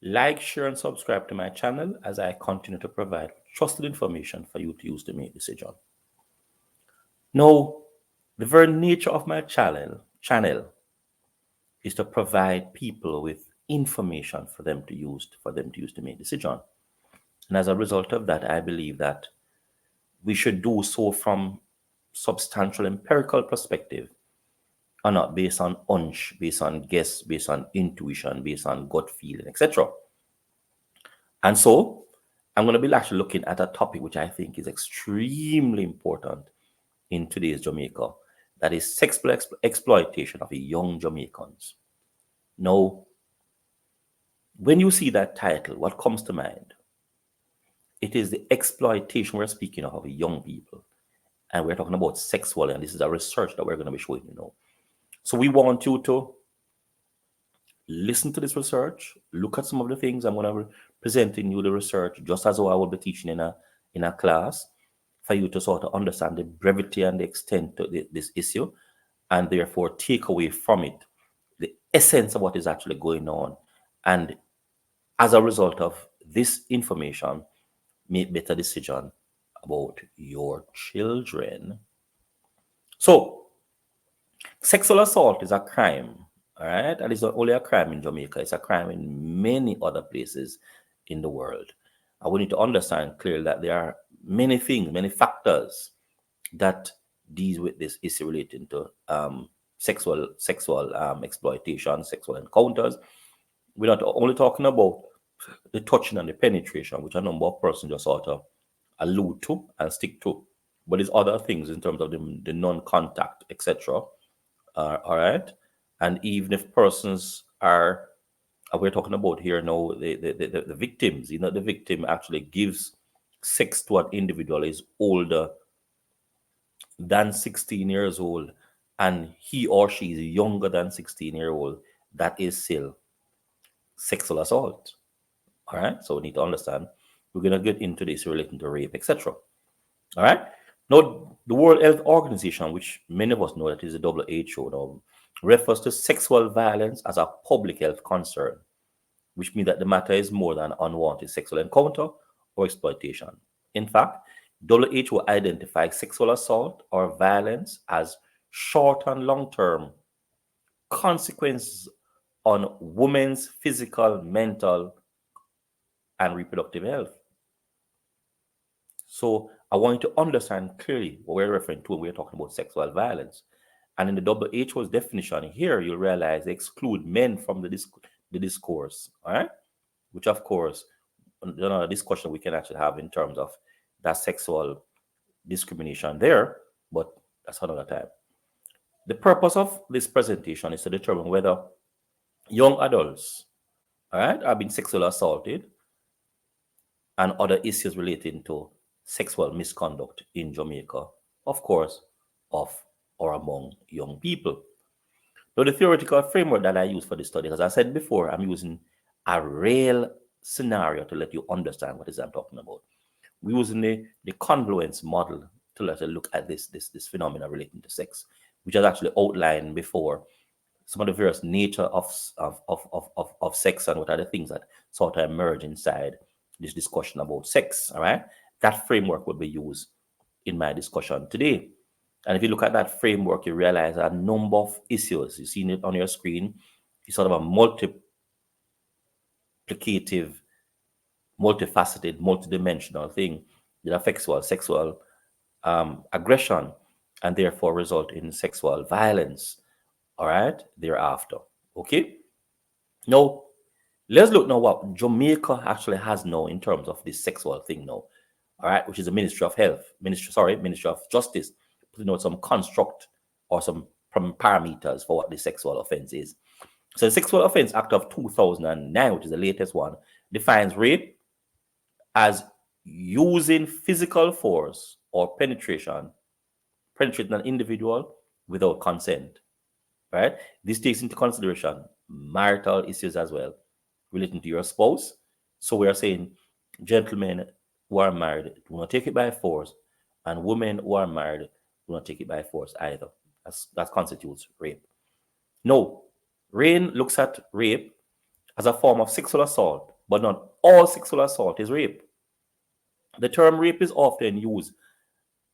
Like, share, and subscribe to my channel as I continue to provide trusted information for you to use to make decisions. Now, the very nature of my channel is to provide people with information for them to use to make decisions. And as a result of that, I believe that we should do so from substantial empirical perspective and not based on hunch, based on guess, based on intuition, based on gut feeling, etc. And so I'm going to be actually looking at a topic which I think is extremely important in today's Jamaica. That is sexual exploitation of young Jamaicans. Now, when you see that title, what comes to mind? It is the exploitation we're speaking of young people. And we're talking about sexual, and this is a research that we're going to be showing you now. So we want you to listen to this research, look at some of the things I'm going to be presenting you the research, just as though I will be teaching in a class, for you to sort of understand the brevity and the extent of this issue, and therefore take away from it the essence of what is actually going on. And as a result of this information, make better decision about your children. So, sexual assault is a crime, all right? And it's not only a crime in Jamaica, it's a crime in many other places in the world. And we need to understand clearly that there are many things, many factors that deal with this issue relating to sexual exploitation, sexual encounters. We're not only talking about the touching and the penetration, which a number of persons just sort of allude to and stick to, but there's other things in terms of the non-contact, etc. All right, and even if persons are, we're talking about here now, the victims. The victim actually gives sex to an individual is older than 16 years old, and he or she is younger than 16-year-old. That is still sexual assault. All right, so we need to understand. We're going to get into this relating to rape, etc. All right. Now, the World Health Organization, which many of us know that is the WHO, now, refers to sexual violence as a public health concern, which means that the matter is more than unwanted sexual encounter or exploitation. In fact, WHO identifies sexual assault or violence as short and long-term consequences on women's physical, mental, and reproductive health. So I want you to understand clearly what we're referring to when we're talking about sexual violence. And in the WHO's definition here, you'll realize they exclude men from the discourse, all right? Which, of course, a discussion we can actually have in terms of that sexual discrimination there, but that's another time. The purpose of this presentation is to determine whether young adults, all right, are being sexually assaulted and other issues relating to sexual misconduct in Jamaica, of course, of or among young people. Now, the theoretical framework that I use for this study, as I said before, I'm using a real scenario to let you understand what is I'm talking about. We're using the confluence model to let us look at this phenomena relating to sex, which is actually outlined before some of the various nature of sex and what are the things that sort of emerge inside this discussion about sex. All right, that framework will be used in my discussion today. And if you look at that framework, you realize a number of issues. You see it on your screen. It's sort of a multiplicative, multifaceted, multidimensional thing that affects sexual aggression and therefore result in sexual violence. All right, thereafter. Okay. Now, let's look now what Jamaica actually has now in terms of this sexual thing now. All right, which is the Ministry of Health, Ministry of Justice, putting out some construct or some parameters for what the sexual offense is. So the Sexual Offense Act of 2009, which is the latest one, defines rape as using physical force or penetrating an individual without consent. Right? This takes into consideration marital issues as well, relating to your spouse. So we are saying, gentlemen who are married do not take it by force, and women who are married do not take it by force either. That constitutes rape. No, RAIN looks at rape as a form of sexual assault, but not all sexual assault is rape. The term rape is often used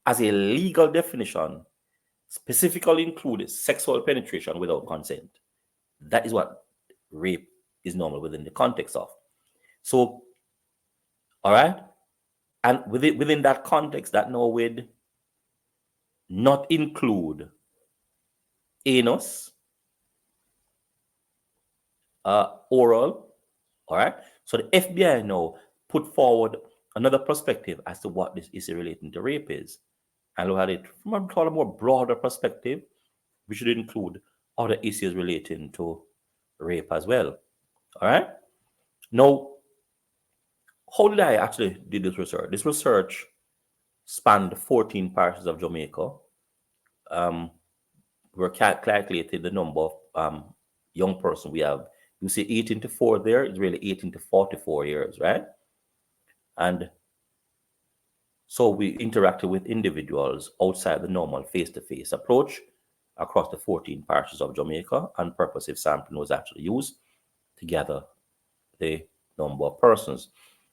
as a legal definition, specifically including sexual penetration without consent. That is what rape is normal within the context of. So, all right, and within that context, that now would not include anus, oral. All right. So the FBI now put forward another perspective as to what this issue relating to rape is, and look at it from a more broader perspective, which should include other issues relating to rape as well. All right. Now, how did I actually do this research? This research spanned 14 parishes of Jamaica. We calculated the number of young person we have. You see 18 to 4 there, it's really 18 to 44 years, right? And so we interacted with individuals outside the normal face-to-face approach across the 14 parishes of Jamaica, and purposive sampling was actually used to gather the number of persons.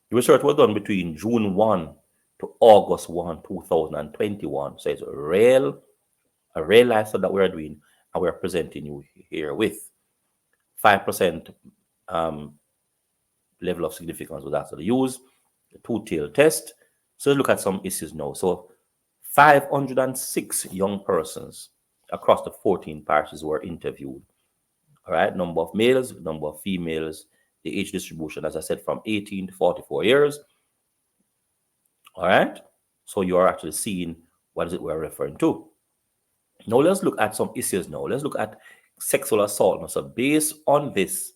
The research was done between June 1 to August 1, 2021. So it's a real life study that we're doing, and we're presenting you here with 5% level of significance was actually used, the two-tail test. So let's look at some issues now. So 506 young persons across the 14 parishes were interviewed. All right, number of males, number of females, the age distribution, as I said, from 18 to 44 years. All right, so you are actually seeing what is it we're referring to. Now let's look at some issues now. Let's look at sexual assault. So based on this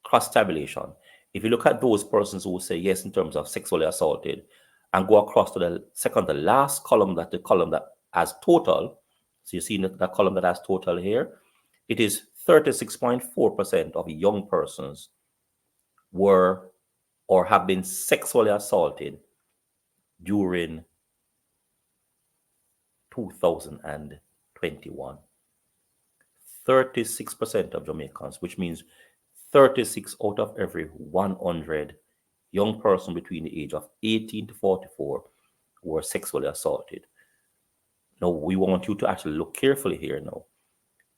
cross-tabulation, if you look at those persons who say yes in terms of sexually assaulted and go across to the second to last column, that the column that has total, so you see that column that has total here, it is 36.4% of young persons were or have been sexually assaulted during 2021. 36% of Jamaicans, which means 36 out of every 100 young person between the age of 18 to 44 were sexually assaulted. Now, we want you to actually look carefully here now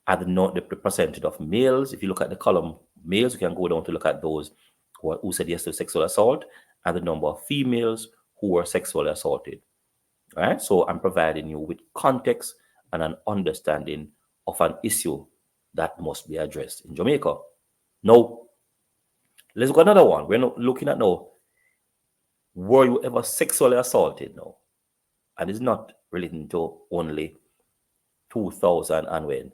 at the percentage of males. If you look at the column males, you can go down to look at those who said yes to sexual assault, and the number of females who were sexually assaulted. All right, so I'm providing you with context and an understanding of an issue that must be addressed in Jamaica. Now, let's go another one. We're not looking at now, were you ever sexually assaulted now? And it's not relating to only 2000 and when?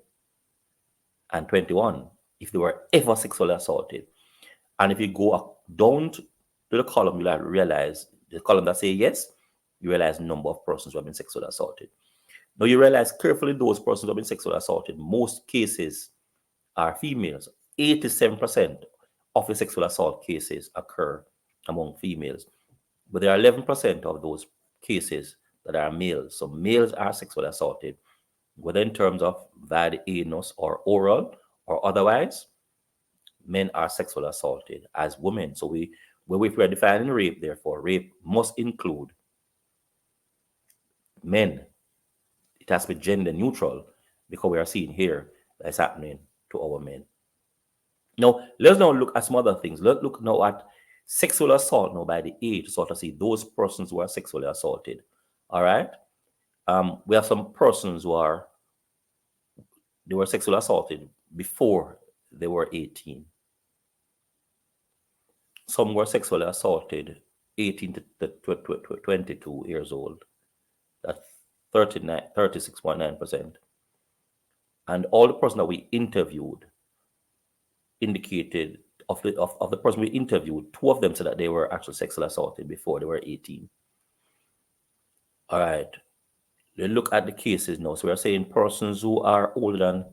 And 21, if they were ever sexually assaulted. And if you go down to the column, you'll realize the column that say yes, you realize the number of persons who have been sexually assaulted. Now you realize carefully those persons who have been sexually assaulted, most cases are females. 87% of the sexual assault cases occur among females. But there are 11% of those cases that are males. So males are sexually assaulted, whether in terms of via the anus or oral or otherwise. Men are sexually assaulted as women. So if we're defining rape, therefore, rape must include men. It has to be gender neutral, because we are seeing here that's happening to our men. Now, let's now look at some other things. Let's look now at sexual assault now by the age, sort of see those persons who are sexually assaulted. All right. We have some persons they were sexually assaulted before they were 18. Some were sexually assaulted 18 to 22 years old. That's 36.9%. And all the person that we interviewed indicated of the person we interviewed, 2 of them said that they were actually sexually assaulted before they were 18. All right. Let's look at the cases now. So we're saying persons who are older than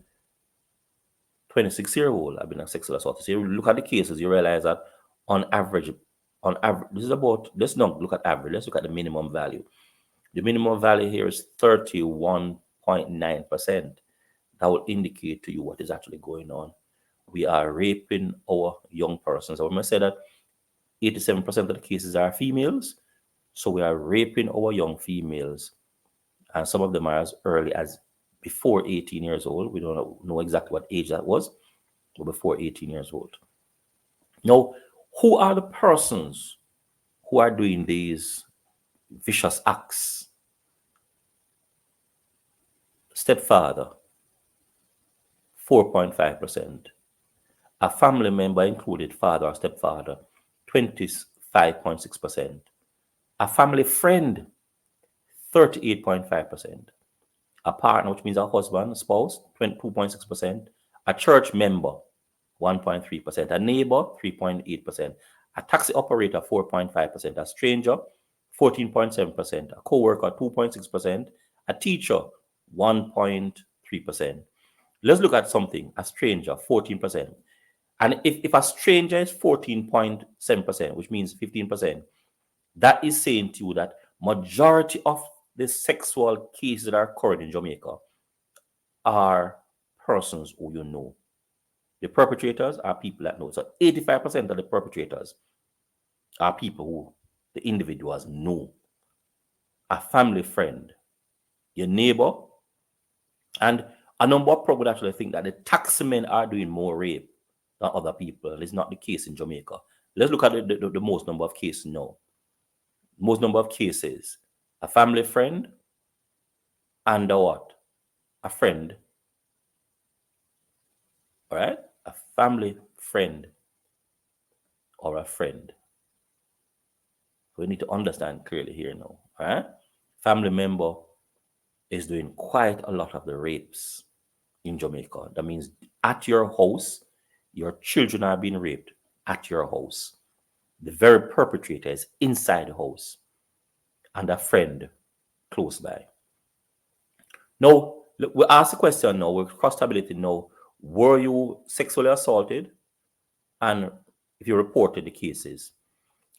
26-year-old have been sexually assaulted. So you look at the cases, you realize that on average, this is about, let's not look at average, let's look at the minimum value. The minimum value here is 31.9%. That will indicate to you what is actually going on. we are raping our young persons. I want to say that 87% of the cases are females, so we are raping our young females, and some of them are as early as before 18 years old. We don't know exactly what age that was, but before 18 years old. Now, who are the persons who are doing these vicious acts? Stepfather, 4.5%. A family member included father or stepfather, 25.6%. A family friend, 38.5%. A partner, which means a husband, spouse, 22.6%. A church member, 1.3%. A neighbor, 3.8%. A taxi operator, 4.5%. A stranger, 14.7%. A co-worker, 2.6%. A teacher, 1.3%. Let's look at something. A stranger, 14%. And if a stranger is 14.7%, which means 15%, that is saying to you that majority of the sexual cases that are occurring in Jamaica are persons who you know. The perpetrators are people that know. So 85% of the perpetrators are people who the individuals know. A family friend, your neighbor, and a number of people would actually think that the taxmen are doing more rape than other people. It's not the case in Jamaica. Let's look at the most number of cases now. Most number of cases, a family friend and a what? A friend. All right? A family friend or a friend. We need to understand clearly here now. All right? Family member is doing quite a lot of the rapes in Jamaica. That means at your house, your children are being raped at your house. The very perpetrator is inside the house and a friend close by. Now, we ask the question now, we're cross-stability now. Were you sexually assaulted? And if you reported the cases,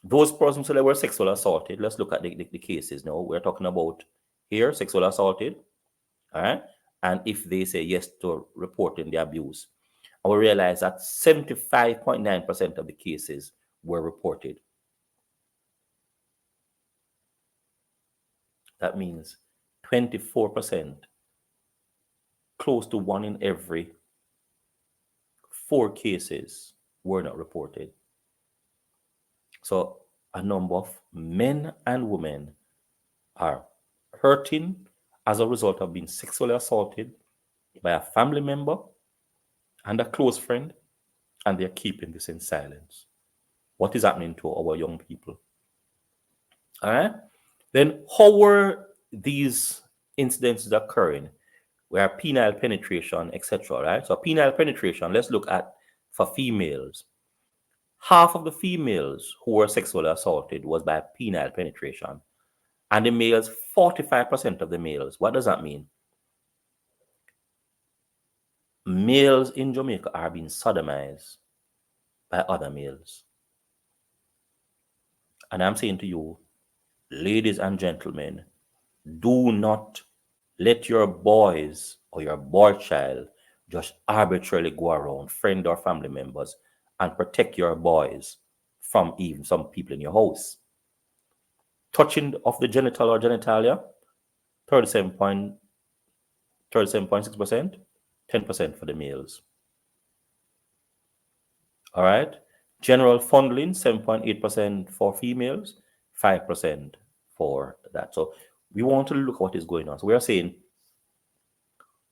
those persons who were sexually assaulted, let's look at the cases now. We're talking about here, sexually assaulted. All right. And if they say yes to reporting the abuse, I will realize that 75.9% of the cases were reported. That means 24%, close to 1 in every 4 cases were not reported. So a number of men and women are hurting as a result of being sexually assaulted by a family member and a close friend, and they're keeping this in silence. What is happening to our young people? All right. Then how were these incidences occurring? Where penile penetration, etc. Right? So penile penetration, let's look at for females. Half of the females who were sexually assaulted was by penile penetration. And the males, 45% of the males. What does that mean? Males in Jamaica are being sodomized by other males. And I'm saying to you, ladies and gentlemen, do not let your boys or your boy child just arbitrarily go around, friend or family members, and protect your boys from even some people in your house. Touching of the genital or genitalia, 37.6%, 10% for the males. All right. General fondling, 7.8% for females, 5% for that. So we want to look at what is going on. So we are saying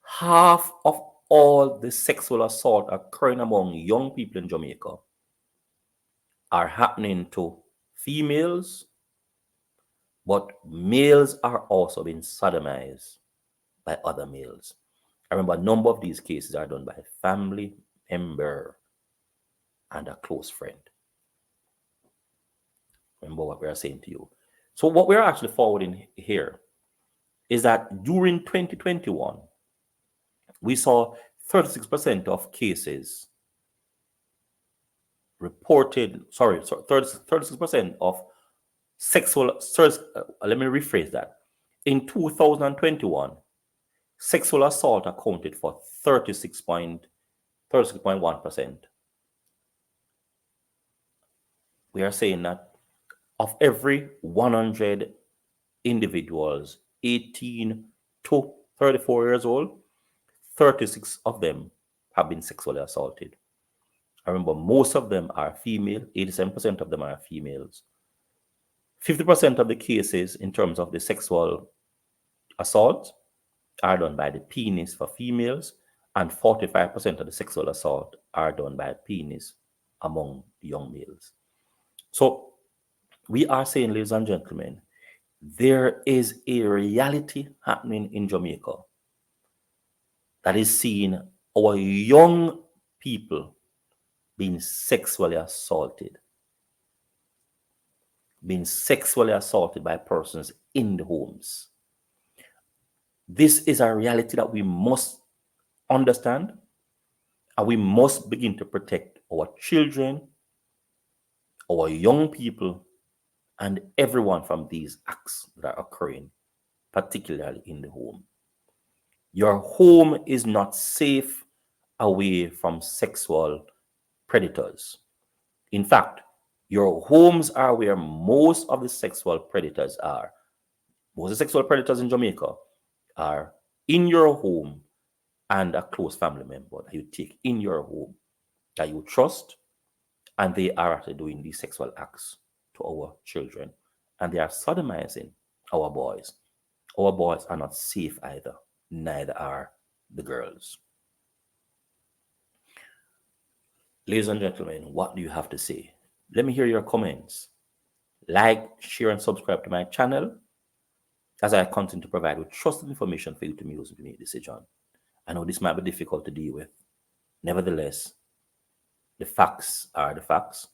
half of all the sexual assault occurring among young people in Jamaica are happening to females, but males are also being sodomized by other males. I remember a number of these cases are done by a family member and a close friend. Remember what we are saying to you. So what we're actually forwarding here is that during 2021, we saw 36% of cases reported, 36% of sexual, let me rephrase that. In 2021, sexual assault accounted for 36.6% 36.1%. We are saying that of every 100 individuals 18 to 34 years old, 36 of them have been sexually assaulted. I remember most of them are female, 87% of them are females. 50% of the cases in terms of the sexual assault are done by the penis for females, and 45% of the sexual assault are done by penis among the young males. So we are saying, ladies and gentlemen, there is a reality happening in Jamaica that is seeing our young people being sexually assaulted by persons in the homes. This is a reality that we must understand, and we must begin to protect our children, our young people, and everyone from these acts that are occurring, particularly in the home. Your home is not safe away from sexual predators. In fact, your homes are where most of the sexual predators are. Most of the sexual predators in Jamaica are in your home and a close family member that you take in your home, that you trust, and they are actually doing these sexual acts to our children. And they are sodomizing our boys. Our boys are not safe either, neither are the girls. Ladies and gentlemen, what do you have to say? Let me hear your comments. Like, share, and subscribe to my channel as I continue to provide with trusted information for you to use to make a decision. I know this might be difficult to deal with. Nevertheless, the facts are the facts,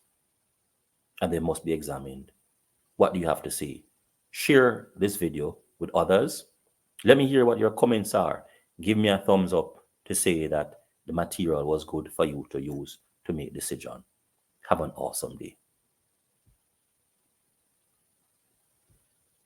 and they must be examined. What do you have to say? Share this video with others. Let me hear what your comments are. Give me a thumbs up to say that the material was good for you to use to make a decision. Have an awesome day.